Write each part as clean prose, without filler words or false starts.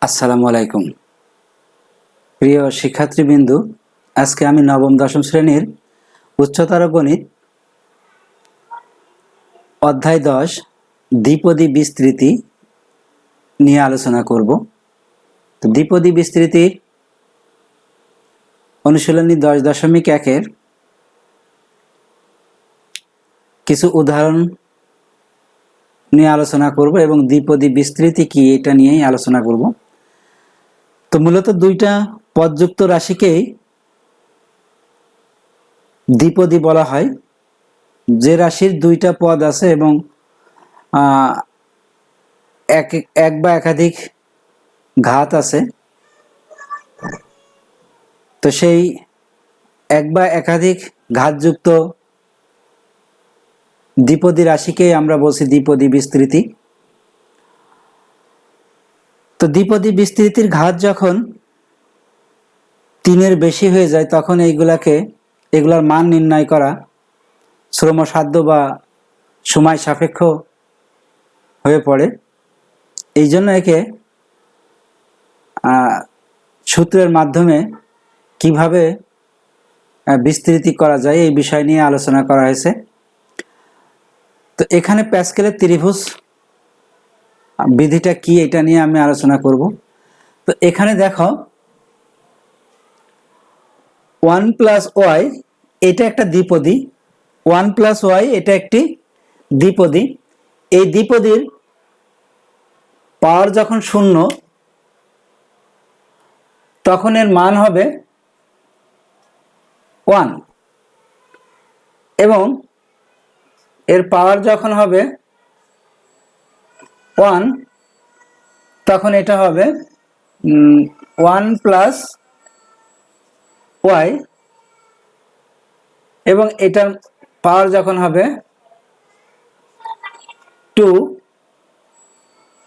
আসসালামু আলাইকুম প্রিয় শিক্ষার্থীবৃন্দু, আজকে আমি নবম দশম শ্রেণীর উচ্চতর গণিত অধ্যায় 10 দ্বিপদী বিস্তৃতি নিয়ে আলোচনা করব। তো দ্বিপদী বিস্তৃতির অনুশীলনী 10.1-এর কিছু উদাহরণ নিয়ে আলোচনা করব এবং দ্বিপদী বিস্তৃতি কি এটা নিয়েই আলোচনা করব। তো মূলত দুইটা পদযুক্ত রাশিকেই দ্বিপদী বলা হয়। যে রাশির দুইটা পদ আছে এবং এক বা একাধিক ঘাত আছে, তো সেই এক বা একাধিক ঘাতযুক্ত দ্বিপদী রাশিকেই আমরা বলছি দ্বিপদী বিস্তৃতি। তো দ্বিপদী বিস্তৃতির ঘাত যখন 3-এর বেশি হয়ে যায় তখন এগুলার মান নির্ণয় করা শ্রমসাধ্য বা সময় সাপেক্ষ হয়ে পড়ে। এই জন্য একে সূত্রের মাধ্যমে কিভাবে বিস্তৃতি করা যায় এই বিষয় নিয়ে আলোচনা করা হয়েছে। তো এখানে প্যাসকেলের ত্রিভুজ বিধিটা কি এটা নিয়ে আমি আলোচনা করব। তো এখানে দেখো 1 + y এটা একটা দ্বিপদী, 1 + y এটা একটি দ্বিপদী। এই দ্বিপদীর পাওয়ার যখন 0 তখন এর মান হবে 1 এবং এর পাওয়ার যখন হবে 1 তখন এটা হবে 1 + y এবং এটার পাওয়ার যখন হবে 2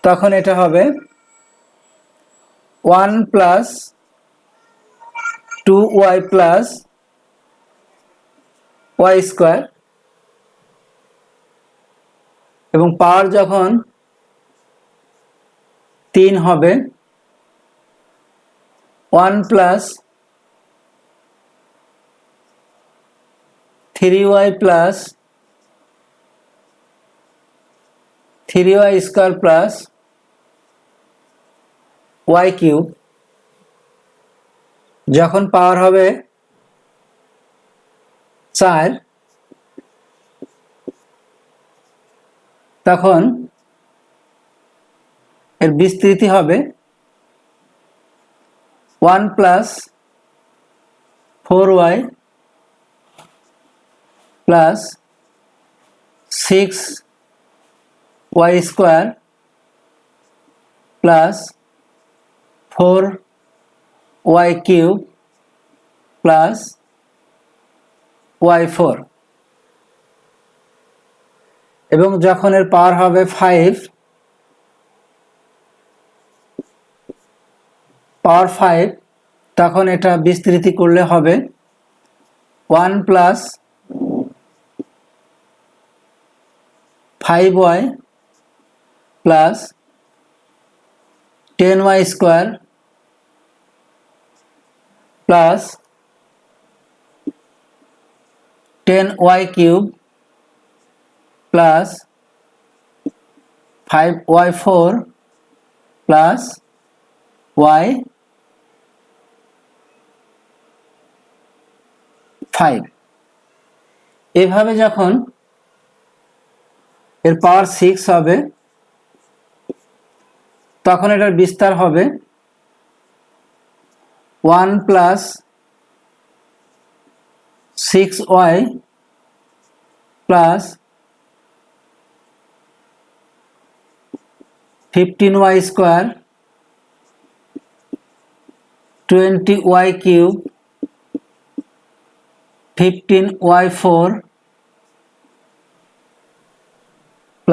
তখন এটা হবে 1 + 2y + y² এবং পাওয়ার যখন 3 হবে 1 + 3y + 3y² + y³ যখন পাওয়ার হবে 4 তখন এর বিস্তৃতি হবে 1 + 4y + 6y² + 4y³ + y4 এবং যখন এর পাওয়ার হবে 5 পাওয়ার 5 তখন এটা বিস্তৃতি করলে হবে 1 + 5y + 10y² + 10y³ + 5y4 + y5 এভাবে যখন এর পাওয়ার 6 হবে তখন এটার বিস্তার হবে 1 + 6y + 15y² 20y³ 15y4 +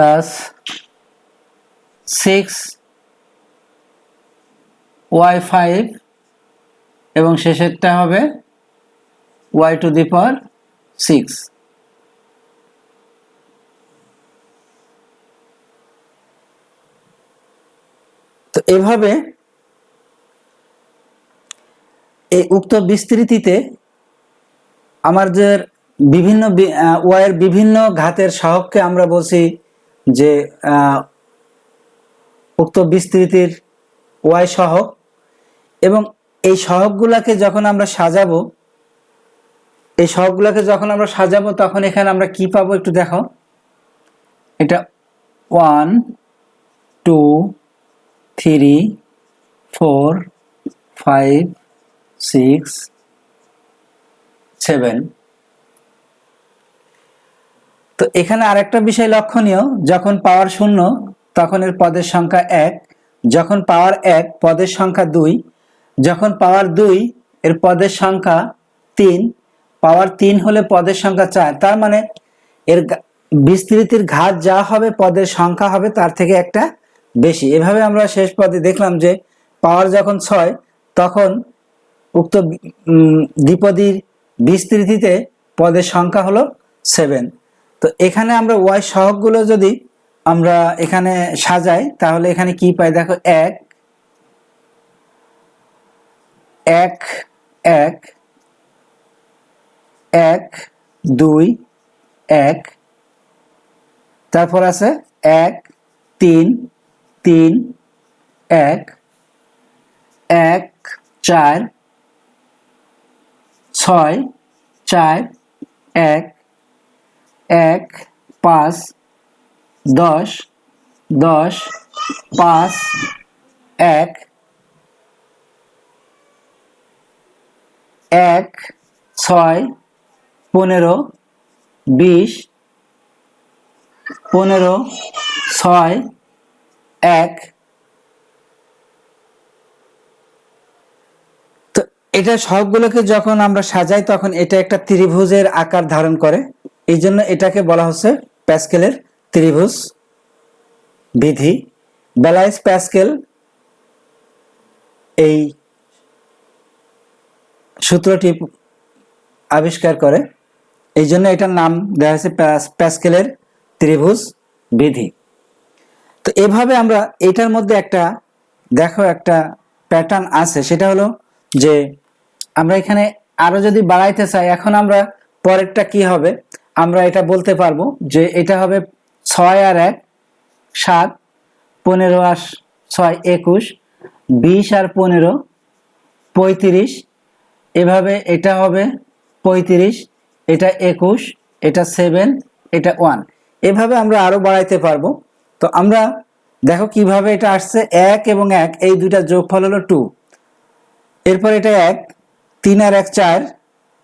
6y5 এবং শেষেরটা হবে y⁶। তো এভাবে এই উক্ত বিস্তৃতিতে আমাদের বিভিন্ন ওয়াইয়ের বিভিন্ন ঘাতের সহগকে আমরা বলছি যে উক্ত বিস্তৃতির ওয়াই সহগ। এবং এই সহগগুলোকে যখন আমরা সাজাবো, তখন এখানে আমরা কি পাবো একটু দেখো। এটা 1 2 3 4 5 6 7। তো এখানে আরেকটা বিষয় লক্ষণীয়, যখন পাওয়ার 0 তখন এর পদের সংখ্যা 1, যখন পাওয়ার 1 পদের সংখ্যা 2, যখন পাওয়ার 2 এর পদের সংখ্যা 3, পাওয়ার 3 হলে পদের সংখ্যা 4। তার মানে এর বিস্তৃতির ঘাত যা হবে পদের সংখ্যা হবে তার থেকে একটা বেশি। এভাবে আমরা শেষ পদে দেখলাম যে পাওয়ার যখন 6 তখন উক্ত দ্বিপদীর বিস্তৃতিতে পদের সংখ্যা হলো 7। তো এখানে আমরা ওয়াই সহগগুলো যদি আমরা এখানে সাজাই তাহলে এখানে কি পাই দেখো, 1 1 1 1 2 1, তারপর আছে 1 3 3 1 1 4 6 4 1 1 5 10 10 5 1 1 6 15 20 15 6 1। তো এটা সবগুলোকে যখন আমরা সাজাই তখন এটা একটা ত্রিভুজের আকার ধারণ করে। এই জন্য এটাকে বলা হচ্ছে প্যাসকেলের ত্রিভুজ বিধি। ব্লাইস প্যাসকেল এই সূত্রটি আবিষ্কার করে, এই জন্য এটার নাম দেওয়া হয়েছে প্যাসকেলের ত্রিভুজ বিধি। তো এভাবে আমরা এটার মধ্যে একটা দেখো একটা প্যাটার্ন আছে, সেটা হলো যে আমরা এখানে আরো যদি বাড়াইতে চাই, এখন আমরা পরেরটা কি হবে আমরা এটা বলতে পারবো যে এটা হবে 6 আর 1 7, 15 আর 6 21, 20 আর 15 35, এভাবে এটা হবে 35, এটা 21, এটা 7, এটা 1, এভাবে আমরা আরো বাড়াইতে পারবো। তো আমরা দেখো কিভাবে এটা আসছে, 1 এবং 1 এই দুইটা যোগফল হলো 2, এরপর এটা 1 3 আর 1 4,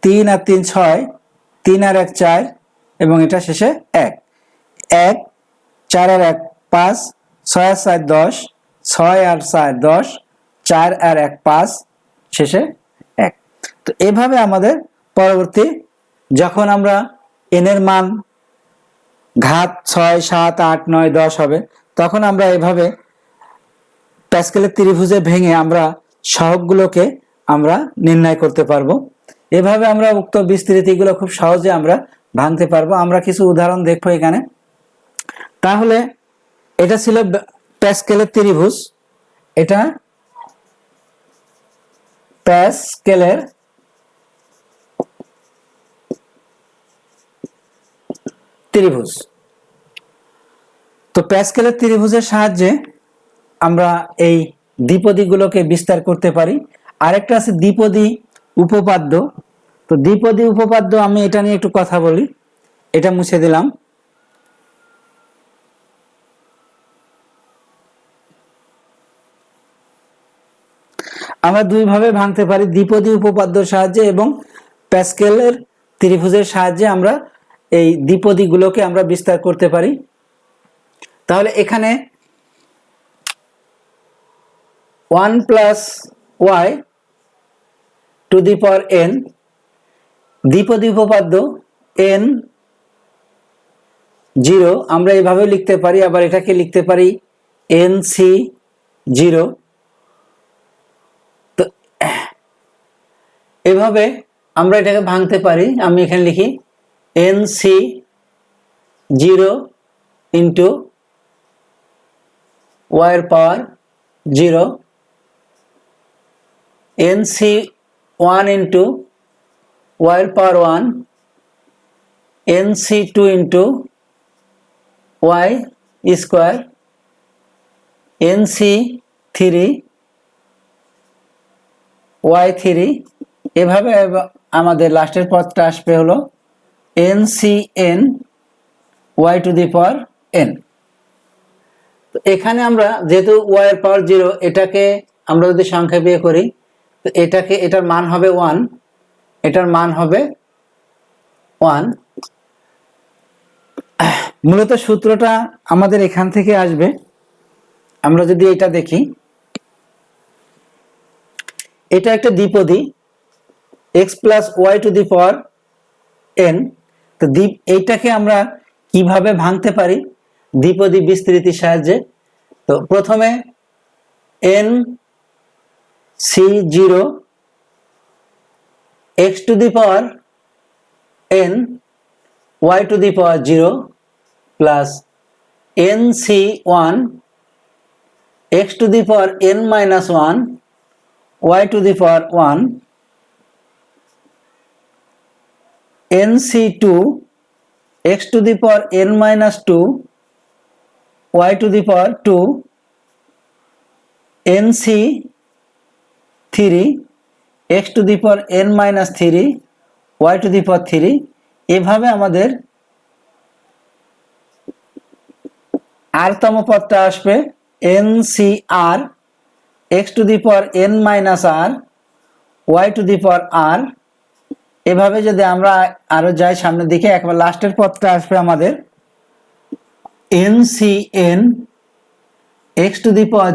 3 আর 3 6, 3 আর 1 4 এবং এটা শেষে 1 1 4 আর 1 5, 6 আর 4 10, 6 আর 4 10, 4 আর 1 5, শেষে 1। তো এভাবে আমাদের পরবর্তী যখন আমরা n এর মান ঘাত 6 7 8 9 10 হবে তখন আমরা এভাবে প্যাসকেলের ত্রিভুজে ভেঙে আমরা সহগগুলোকে আমরা নির্ণয় করতে পারবো। এভাবে আমরা উক্ত বিস্তৃতিগুলো খুব সহজে আমরা ভাঙতে পারবো। আমরা কিছু উদাহরণ দেখবো এখানে। তাহলে এটা ছিল প্যাসকেলের ত্রিভুজ, এটা প্যাসকেলের ত্রিভুজ। তো প্যাসকেলের ত্রিভুজের সাহায্যে আমরা এই দ্বিপদীগুলোকে বিস্তার করতে পারি। আরেকটা আছে দ্বিপদী উপপাদ্য। তো দ্বিপদী উপপাদ্য আমি এটা নিয়ে একটু কথা বলি, এটা মুছে দিলাম। আমরা দুইভাবে ভাঙতে পারি, দ্বিপদী উপপাদ্যের সাহায্যে এবং প্যাসকেলের ত্রিভুজের সাহায্যে আমরা এই দ্বিপদীগুলোকে আমরা বিস্তার করতে পারি। তাহলে এখানে 1 + y to the power n দ্বিপদী উপপাদ্য n 0 আমরা এইভাবে লিখতে পারি, আবার এটাকে লিখতে পারি nc 0। তো এভাবে আমরা এটাকে ভাঙতে পারি। আমি এখানে লিখি nc 0 ইন্টু y এর পাওয়ার 0, nc 1 into y power 1 nc2 into y square nc3 y3 এভাবে আমাদের লাস্টের পদটা আসবে হলো ncn y to the power n। তো এখানে আমরা যেহেতু y এর পাওয়ার 0 এটাকে আমরা যদি সংক্ষেপে করি তো এটার মান হবে 1, এটার মান হবে 1। মূলত সূত্রটা আমাদের এখান থেকে আসবে। আমরা যদি এটা দেখি, এটা একটা দ্বিপদী x plus y to the power n। তো এইটাকে আমরা কিভাবে ভাঙতে পারি দ্বিপদী বিস্তৃতির সাহায্যে? তো প্রথমে n c0 x to the power n y to the power 0 plus nc1 x to the power n minus 1 y to the power 1 nc2 x to the power n minus 2 y to the power 2 nc3 x to the power n minus 3 y to the power 3। এভাবে আমাদের r-তম পদটা আসবে ncr x to the power n minus r y to the power r। এভাবে যদি আমরা আরো যাই সামনের দিকে, একবার লাস্টের পদটা আসবে আমাদের ncn x to the power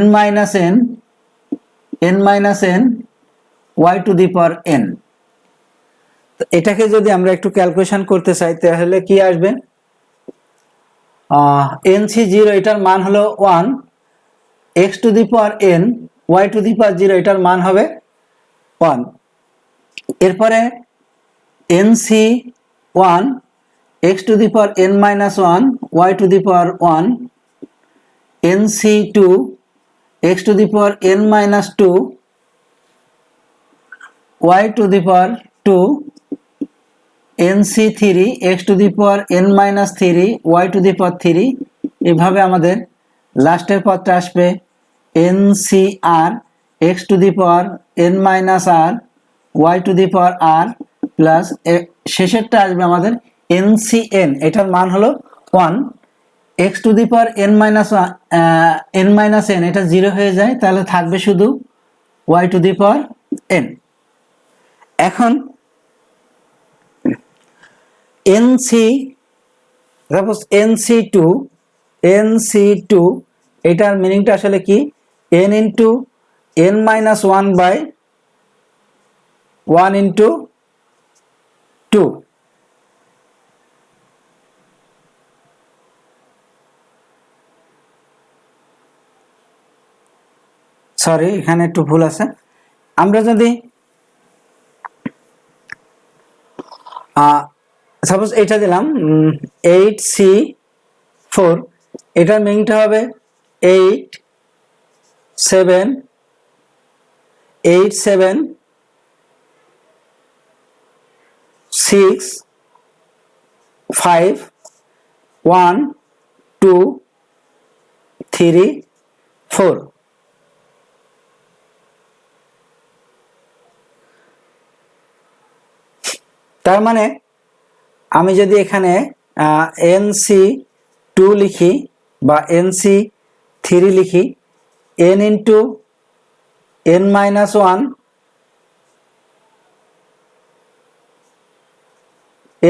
n minus n y to the power n। তো এটাকে যদি আমরা একটু ক্যালকুলেশন করতে চাই তাহলে কি আসবে? nc0 এটার মান হলো 1, x to the power n y to the power 0 এটার মান হবে 1। এরপরে nc1 x to the power n minus 1 y to the power 1 nc2 x to the power n minus 2 y to the power 2 nc3 x to the power n minus 3 y to the power 3। এভাবে আমাদের লাস্টের পদটা আসবে ncr x to the power n minus r y to the power r plus শেষেরটা আসবে আমাদের ncn এটার মান হলো 1, x to the power n minus n এটা 0 হয়ে যায়, তাহলে থাকবে শুধু y to the power n। এখন nc2 এটার মিনিংটা আসলে কি? n into n minus 1 by 1 into 2। Sorry, এখানে একটু ভুল আছে। আমরা যদি সাপোজ এটা দিলাম 8c4, এটার মিনিংটা হবে 8 7 6 5 1 2 3 4। তার মানে আমি যদি এখানে nc2 লিখি বা nc3 লিখি, n into n minus 1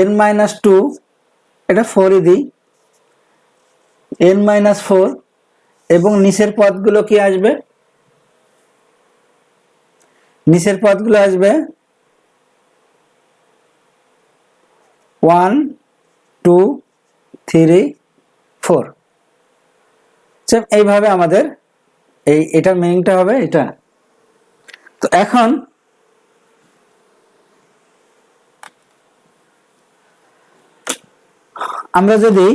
n minus 2 এটা 4ই দিই n minus 4 এবং নিচের পদগুলো কি আসবে? নিচের পদগুলো আসবে 1 2 3 4। এইভাবে আমাদের এটার মিনিংটা হবে এটা। তো এখন আমরা যদি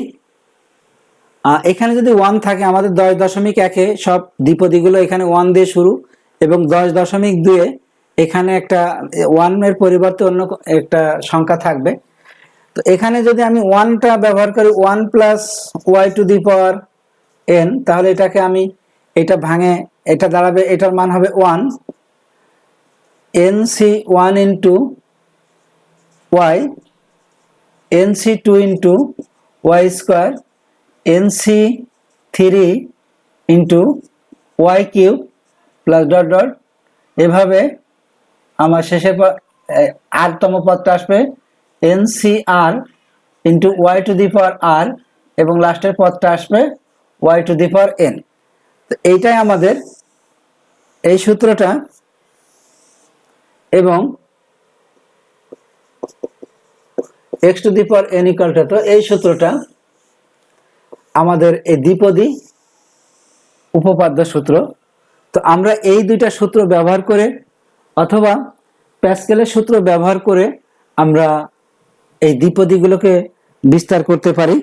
এখানে যদি 1 থাকে, আমাদের 10.1 সব দ্বিপদীগুলো এখানে 1 দিয়ে শুরু এবং 10.2 এখানে একটা 1 এর পরিবর্তে অন্য একটা সংখ্যা থাকবে। তো এখানে যদি আমি 1টা ব্যবহার করি 1 plus y to the power n, তাহলে এটাকে আমি এটা ভাঙে এটা দাঁড়াবে, এটার মান হবে 1 n c 1 into y n c 2 into y square n c 3 into y cube plus dot dot. এভাবে আমার শেষের আরতম পদটা আসবে n c r into y to the power r, এবং লাস্টের পদটা আসবে y to the power n. তো এইটাই আমাদের এই সূত্রটা, এবং x to the power n equal to, তো এই সূত্রটা আমাদের এই দ্বিপদী উপপাদ্য সূত্র। তো আমরা এই দুইটা সূত্র ব্যবহার করে অথবা প্যাসকেলের সূত্র ব্যবহার করে আমরা এই দ্বিপদীগুলোকে বিস্তার করতে পারি।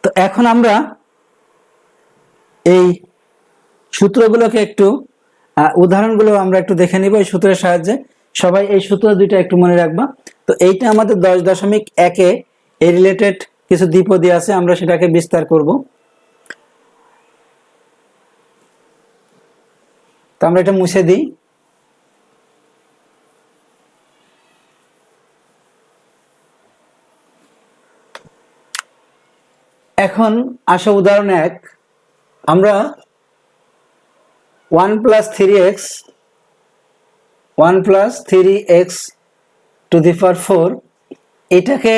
তো এখন আমরা এই সূত্রগুলোকে একটু উদাহরণগুলো আমরা একটু দেখে নিব এই সূত্রের সাহায্যে। সবাই এই সূত্র দুইটা একটু মনে রাখবা। তো এইটা আমাদের 10.1-এ এই রিলেটেড কিছু দ্বিপদী আছে, আমরা সেটাকে বিস্তার করব। তো আমরা এটা মুছে দিই। এখন আসো উদাহরণ 1, আমরা 1 প্লাস 3x টু দি পাওয়ার 4 এটাকে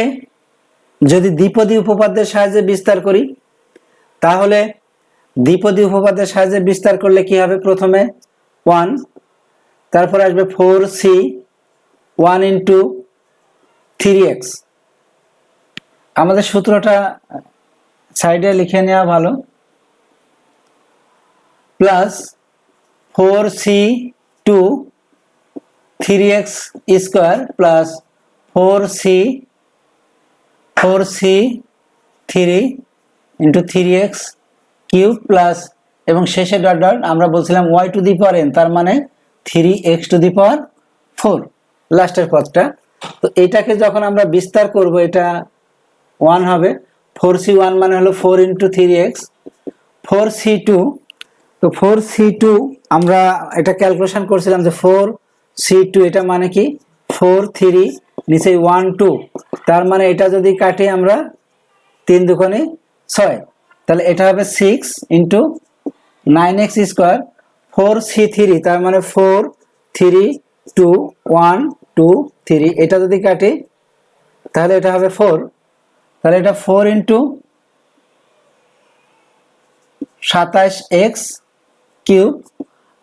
যদি দ্বিপদী উপপাদ্যের সাহায্যে বিস্তার করি, তাহলে দ্বিপদী উপপাদ্যের সাহায্যে বিস্তার করলে কি হবে? প্রথমে 1, তারপর আসবে 4c 1 ইন্টু 3x। আমাদের সূত্রটা সাইডে লিখে নেওয়া ভালো, plus 4c 2 3x square plus 4c 3 into 3x cube plus, এবং শেষে ডট ডট আমরা বলছিলাম y to the power n, তার মানে 3x টু দি পাওয়ার 4 লাস্টের পদটা। তো এটাকে যখন আমরা বিস্তার করব এটা 1 হবে। 4c1 মানে হলো 4 ইন্টু 3x, 4c2, তো 4c2 আমরা এটা ক্যালকুলেশন করছিলাম যে 4c2 এটা মানে কি 4 3 নিচে 1 2, তার মানে এটা যদি কাটি আমরা 3 দুগুণে 6, তাহলে এটা হবে 6 ইন্টু 9x স্কোয়ার 4c3, তার মানে 4 3 2 1 2 3, এটা যদি কাটি তাহলে এটা হবে 4, তাহলে এটা 4 ইন্টু 27x কিউব,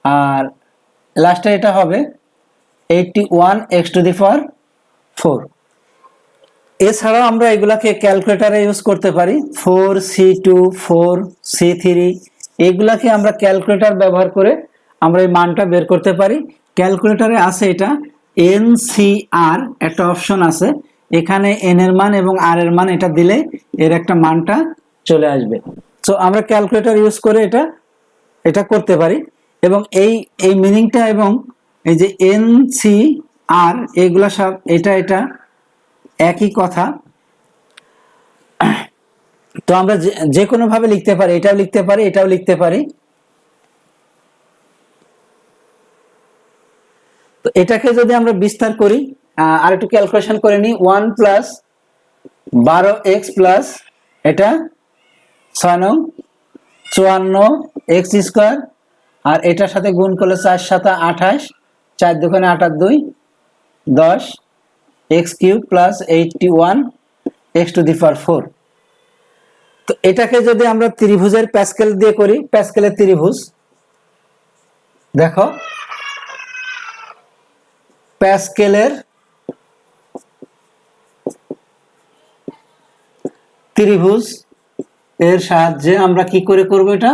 আর লাস্টে এটা হবে 81x টু দি পাওয়ার 4। এছাড়াও আমরা এগুলাকে ক্যালকুলেটরে ইউজ করতে পারি। 4c2 4c3 এগুলাকে আমরা ক্যালকুলেটর ব্যবহার করে আমরা এই মানটা বের করতে পারি। ক্যালকুলেটরে আছে এটা NCR একটা অপশন আছে, এখানে n এর মান এবং r এর মান এটা দিলে এর একটা মানটা চলে আসবে। সো আমরা ক্যালকুলেটর ইউজ করে এটা করতে পারি, এবং এই মিনিংটা এবং এই যে NCR এগুলা সব এটা একই কথা। তো আমরা যে কোনো ভাবে লিখতে পারি, এটাও লিখতে পারি এটাও লিখতে পারি। তো এটাকে যদি আমরা বিস্তার করি আর একটু ক্যালকুলেশন করে নিই, 1 প্লাস 12x প্লাস এটা 6 নং 54x², আর এটার সাথে গুণ করলে 4 7 28, 4 দুগুণে 8 আর 2 10, x³ প্লাস 81x⁴। তো এটাকে যদি আমরা ত্রিভুজের প্যাসকেল দিয়ে করি, প্যাসকেলের ত্রিভুজ দেখো, প্যাসকেলের ত্রিভুজ এর সাহায্যে আমরা কি করে করব, এটা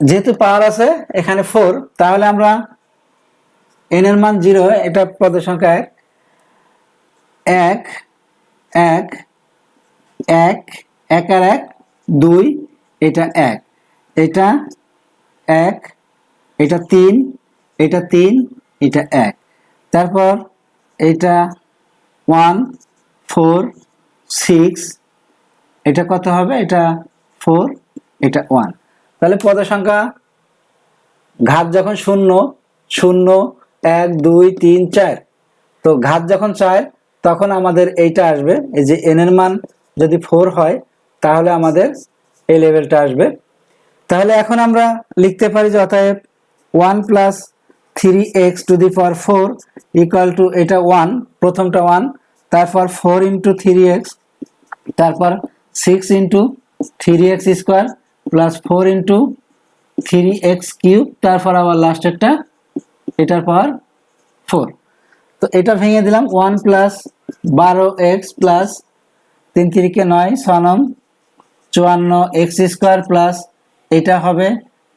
যেহেতু পাওয়ার আছে এখানে 4, তাহলে আমরা n এর মান 0, এটা পদ সংখ্যা 1 1 1 1 আর 1 2, এটা 1, এটা 1, এটা 3, এটা 3, এটা 1, তারপর এটা 1 4 6, এটা কত হবে, এটা 4, এটা 1। তাহলে পদ সংখ্যা ঘাত যখন 0 0 1 2 3 4, তো ঘাত যখন 4 তখন আমাদের এইটা আসবে, এই যে n এর মান যদি 4 হয় তাহলে আমাদের এই লেভেলটা আসবে। তাহলে এখন আমরা লিখতে পারি যে অতএব 1 প্লাস 3x⁴ ইকুয়াল টু, এটা 1, প্রথমটা 1, তারপর 4 ইন্টু 3x, তারপর 6 into 3x² plus 4 into 3x³, তারপর আবার লাস্টেরটা এটার পাওয়ার 4। তো এটা ভেঙে দিলাম, 1 plus 12x plus 3 3 9 6 54x² plus এটা হবে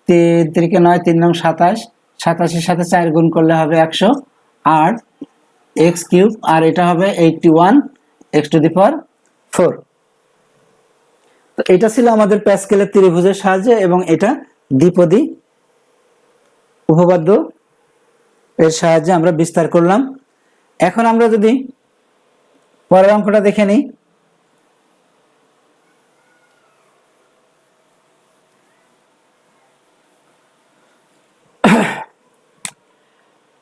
3 3 9 3 9 27, 27 সাথে 4 গুণ করলে হবে 108 x³, আর এটা হবে 81x⁴। তো এটা ছিল আমাদের প্যাসকেলের ত্রিভুজের সাহায্যে, এবং এটা দ্বিপদী উপপাদ্য এর সাহায্যে আমরা বিস্তার করলাম। এখন আমরা যদি পরের অঙ্কটা দেখে নিই,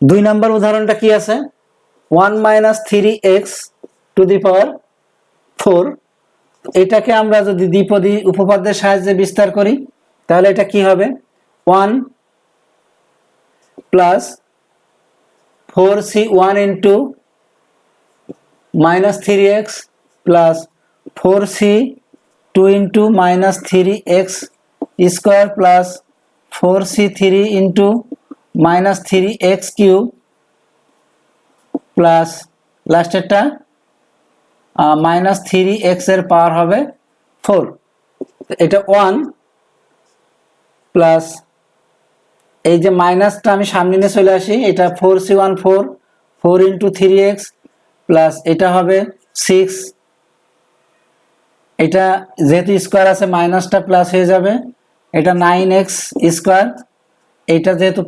দুই নম্বর উদাহরণটা কি আছে, 1 - 3x⁴, এটাকে আমরা যদি দ্বিপদী উপপাদ্যের সাহায্যে বিস্তার করি তাহলে এটা কি হবে, 1 plus 4c1 into -3x plus 4c2 into -3x² plus 4c3 into -3x³ plus লাস্টেরটা -3x এর পাওয়ার হবে 4। এটা 1 প্লাস, এই যে মাইনাসটা আমি সামনে নিয়ে চলে আসি, এটা 4c1 4 ইন্টু 3x প্লাস এটা হবে 6, এটা যেহেতু স্কোয়ার আছে মাইনাসটা প্লাস হয়ে যাবে, এটা 9x², এটা যেহেতু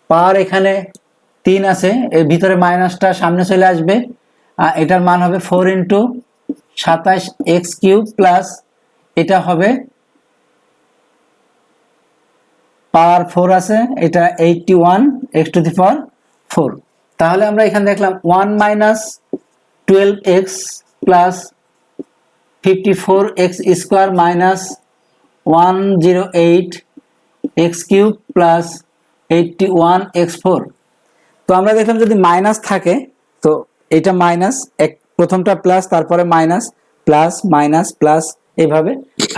পাওয়ার এখানে 3 আছে, এর ভিতরে মাইনাসটা সামনে চলে আসবে, এটার মান হবে 4 ইন্টু 27x³ প্লাস এটা হবে পাওয়ার 4 আছে, এটা 81x⁴। তাহলে আমরা এখানে দেখলাম 1 - 12x plus 54x² minus 108x³ plus 81x⁴। তো আমরা দেখলাম যদি মাইনাস থাকে তো এটা মাইনাস, প্রথমটা প্লাস, তারপরে মাইনাস প্লাস মাইনাস প্লাস, এইভাবে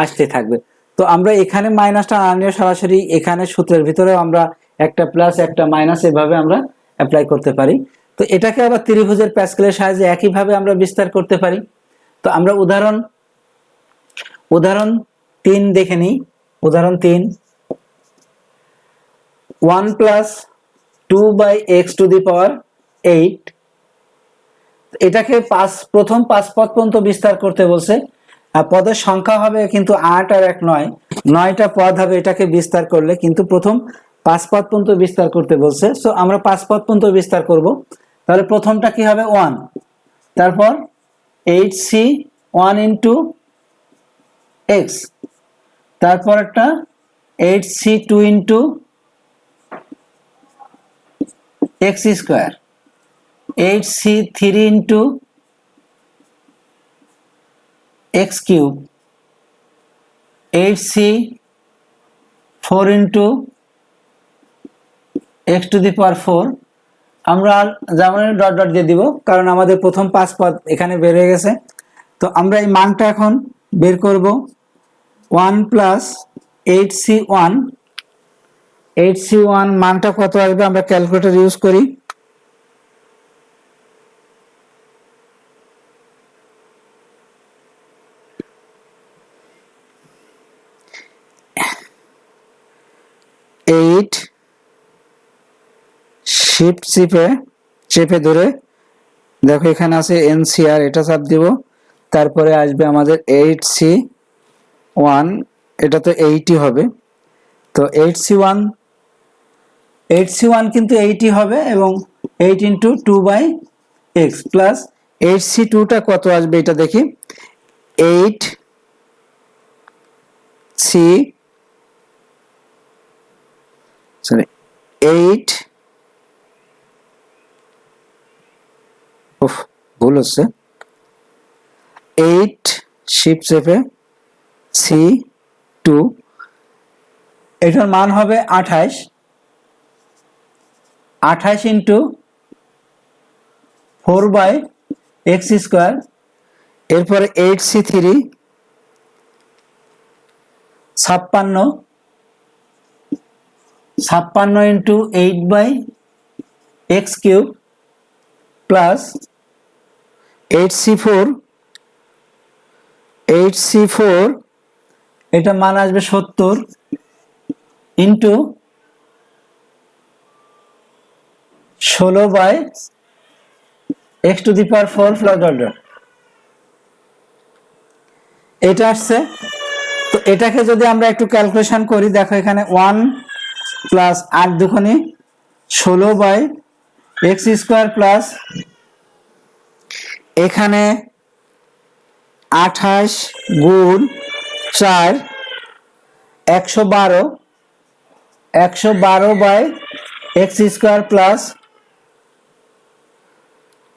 আসতে থাকবে। তো আমরা এখানে মাইনাসটা না নিয়ে সরাসরি এখানে সূত্রের ভিতরেও আমরা একটা প্লাস একটা মাইনাস এভাবে আমরা অ্যাপ্লাই করতে পারি। তো এটাকে আবার ত্রিভুজের প্যাসকেলের সাহায্যে একইভাবে আমরা বিস্তার করতে পারি। তো আমরা উদাহরণ 3 দেখে নিই। উদাহরণ 3, 1 প্লাস 2/x⁸, এটাকে প্রথম 5 পদ পর্যন্ত বিস্তার করতে বলছে, আর পদের সংখ্যা হবে কিন্তু 8 আর 1 9, 9টা পদ হবে এটাকে বিস্তার করলে, কিন্তু প্রথম 5 পদ পর্যন্ত বিস্তার করতে বলছে। সো আমরা 5 পদ পর্যন্ত বিস্তার করব। তাহলে প্রথমটা কি হবে 1, তারপর 8c1 ইন্টু x, তারপর একটা 8c2 into x², 8c3 into x³ 8c4 into x⁴ আমরা যেমন ডট ডট দিয়ে দিব, কারণ আমাদের প্রথম 5 পদ এখানে বের হয়ে গেছে। তো আমরা এই মানটা এখন বের করব। 1 প্লাস 8c1 মানটা কত আসবে আমরা ক্যালকুলেটর ইউজ করি। এইট শিফট চেপে ধরে দেখো এখানে আছে এনসিআর, এটা চাপ দিব, তারপরে আসবে আমাদের 8c1, এটা তো 80 হবে। তো 8c1 কিন্তু 80 হবে, এবং 8 ইন্টু 2/x প্লাস 8c2টা কত আসবে এটা দেখি। 8 ভুল হচ্ছে, 8 শিফট চেপে C2, এটার মান হবে 28 ইন্টু 4/x²। এরপরে 8c3 56 into 8/x³ plus 8c4 এটা মান আসবে 70 into 16/x⁴ plus dot dot, এটা আসছে। তো এটাকে যদি আমরা একটু ক্যালকুলেশন করি, দেখো এখানে 1 প্লাস 8 দুগুণে 16/x² প্লাস এখানে 28 গুণ 4 112/x² প্লাস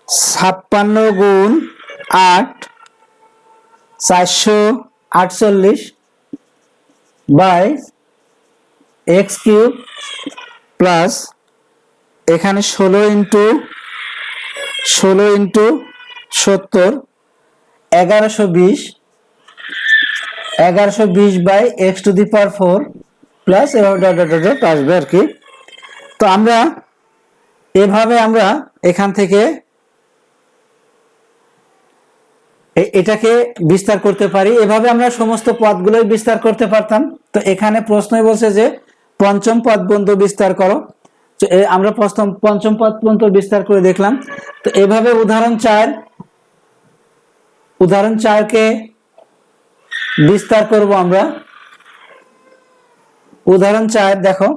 56 গুণ 8 448/x³ প্লাস এখানে 16 ইন্টু 70 1120/x⁴ প্লাস আসবে আর কি। তো আমরা এভাবে আমরা এখান থেকে এটাকে বিস্তার করতে পারি, এভাবে আমরা সমস্ত পদগুলোই বিস্তার করতে পারতাম। তো এখানে প্রশ্নই বলছে যে পঞ্চম পদ পর্যন্ত বিস্তার করো। তো আমরা পঞ্চম পদ পর্যন্ত বিস্তার করে দেখলাম। তো এভাবে উদাহরণ 4কে বিস্তার করব আমরা। উদাহরণ 4 দেখো,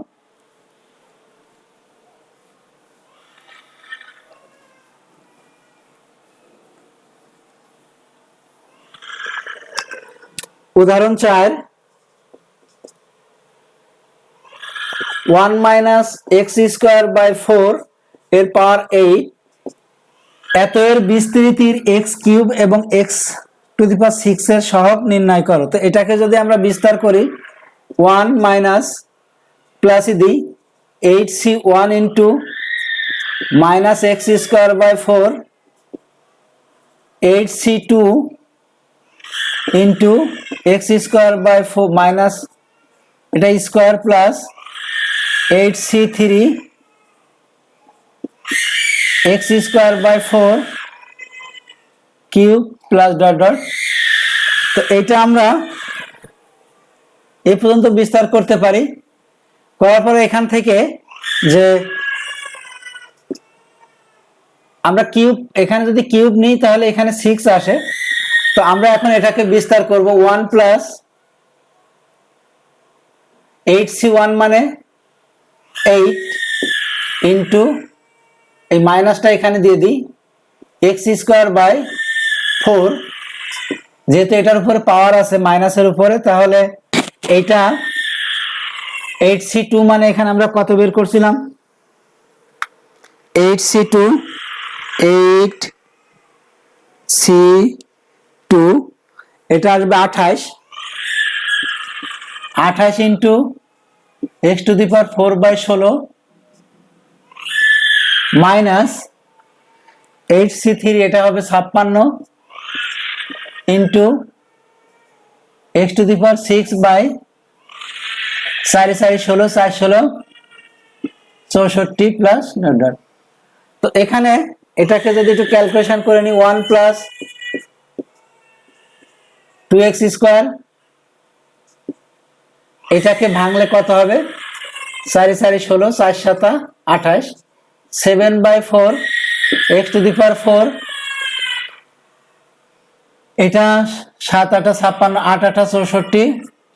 উদাহরণ 4 1 মাইনাস x²/4 এর পাওয়ার 8 এত এর বিস্তৃতির x³ এবং x⁶ এর সহগ নির্ণয় করো। তো এটাকে যদি আমরা বিস্তার করি, 1 মাইনাস প্লাসই দিই 8c1 into minus x²/4 8c2 into x² minus এটা square plus 8c3 x² cube plus dot dot. তো এটা আমরা এই পর্যন্ত বিস্তার করতে পারি। করার পরে এখান থেকে যে আমরা কিউব, এখানে যদি কিউব নিই তাহলে এখানে 6 আসে। তো আমরা এখন এটাকে বিস্তার করব। 1 প্লাস 8c1 মানে 8 ইন্টু এই মাইনাসটা এখানে দিয়ে দিই x²/4, যেহেতু এটার উপরে পাওয়ার আছে মাইনাসের উপরে, তাহলে এইটা 8c2 মানে এখানে আমরা কত বের করছিলাম, 8c2 এটা আসবে 28 28 into x to the power 4/16 minus 8c3, এটা হবে 56 into x to the power 6/4 4 64 plus dot dot. তো এখানে এটাকে যদি একটু ক্যালকুলেশন করে নিই, 1 প্লাস 2x স্কোয়ার, এটাকে ভাঙলে কত হবে? 4 4 16 4 7 28, 7/4 এক্স টু দি পাওয়ার 4, এটা 7 8 56 8 8 64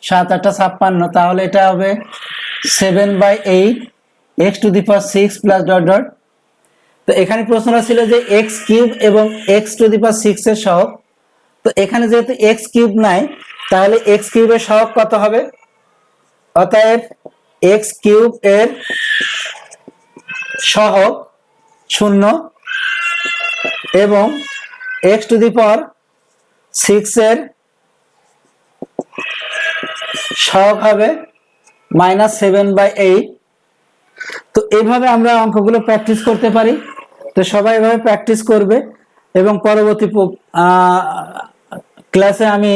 7 8 56, তাহলে এটা হবে 7/8 x to the power 6 plus dot dot. তো এখানে প্রশ্নটা ছিল যে এক্স কিউব এবং এক্স টু দি পাওয়ার 6 এর সহগ। তো এখানে যেহেতু এক্স কিউব নাই, তাহলে এক্স কিউবের সহগ কত হবে? অতএব এক্স কিউব এর সহগ 0 এবং এক্স টু দি পাওয়ার 6 এর সহগ হবে -7/8। তো এইভাবে আমরা অঙ্কগুলো প্র্যাকটিস করতে পারি। তো সবাই এভাবে প্র্যাকটিস করবে এবং পরবর্তী ক্লাসে আমি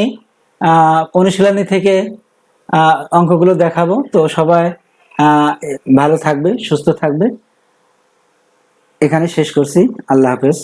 অনুশীলনী থেকে অঙ্কগুলো দেখাবো। তো সবাই ভালো থাকবে, সুস্থ থাকবে। এখানে শেষ করছি। আল্লাহ হাফেজ।